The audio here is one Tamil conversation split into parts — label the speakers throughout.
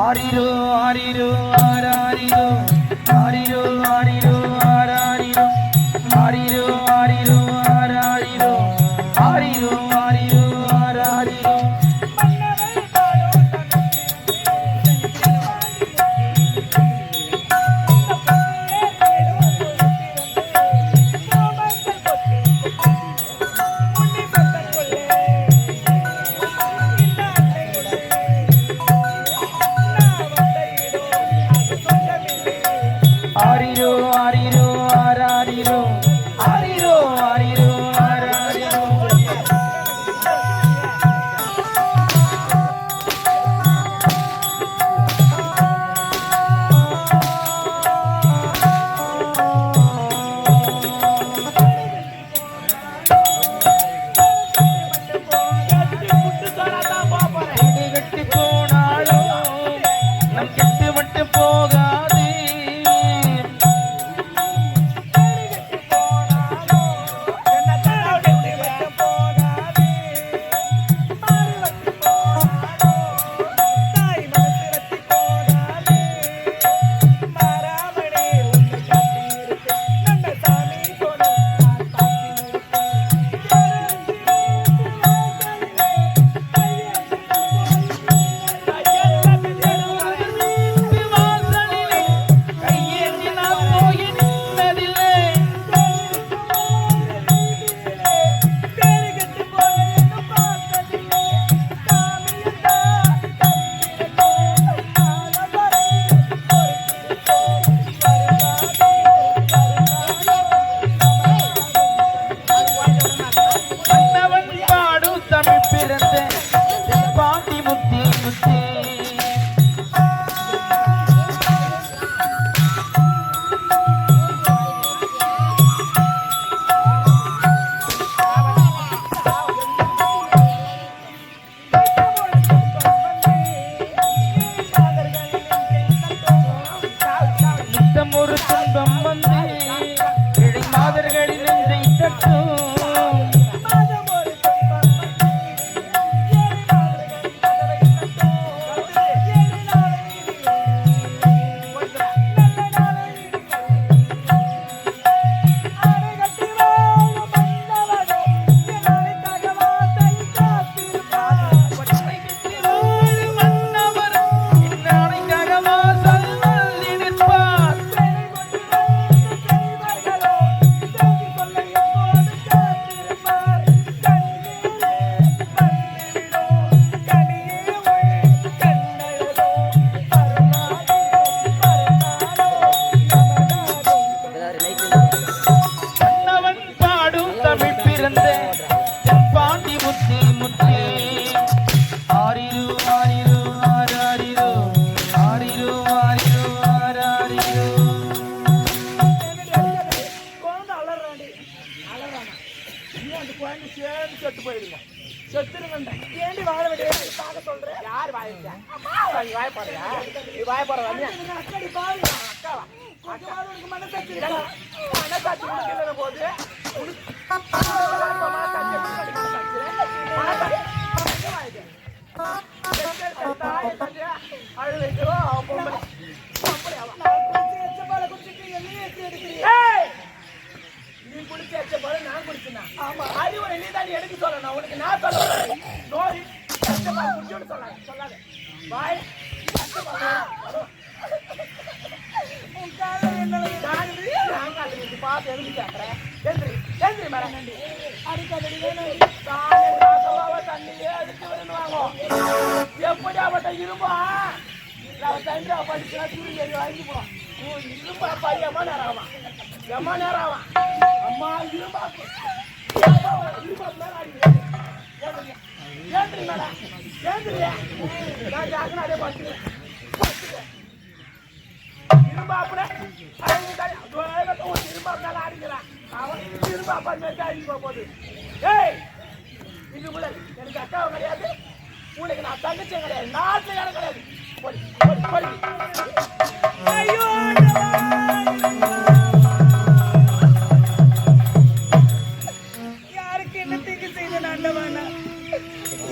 Speaker 1: ஆரிரோ ஆரிரோ ஆராரிரோ ஆரிரோ ஆரிரோ ஆராரிரோ ஆரிரோ ஆரிரோ ஆராரிரோ ஆரிரோ ஆரிரோ ஆராரிரோ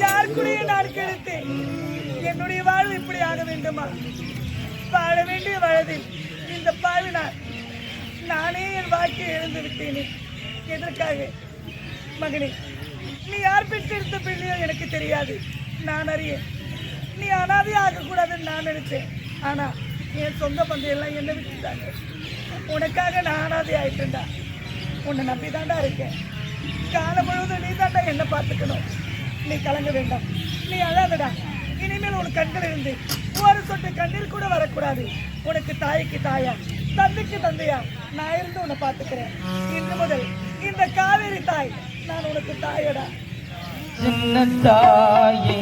Speaker 2: யார் கூடயே நான் கெடுத்தேன். என்னுடைய வாழ்வு இப்படி ஆக வேண்டும். வேண்டுமா? வாழ வேண்டிய வயதில் இந்த பாவினார் நானே என் வாழ்க்கையை இழந்து விட்டேனே. எதற்காக? மகனே, நீ யார் பெற்றெடுத்த பிள்ளையோ எனக்கு தெரியாது, நான் அறியேன். நீ அனாதை ஆகக்கூடாதுன்னு நான் நினைச்சேன். ஆனா என் சொந்த பந்தையெல்லாம் என்ன விட்டுட்டாங்க. உனக்காக நான் அனாதை ஆயிட்டேன்டா. உன்னை நம்பிதாண்டா இருக்கேன். காலம் முழுவதும் நீ தாண்டா என்ன பார்த்துக்கணும். நீ கலங்க வேண்டாம், நீ அழாதடா. இனிமேல் உன் கண்கள் இருந்து ஒரு சொட்டு கண்ணீர் கூட வரக்கூடாது. உனக்கு தாய்க்கு தாயா, தந்தைக்கு தந்தையா நான் இருந்து உன்னை பார்த்துக்கிறேன். இன்று முதல் இந்த காவேரி தாய் நான் உனக்கு தாயடா.
Speaker 1: சின்ன தாயே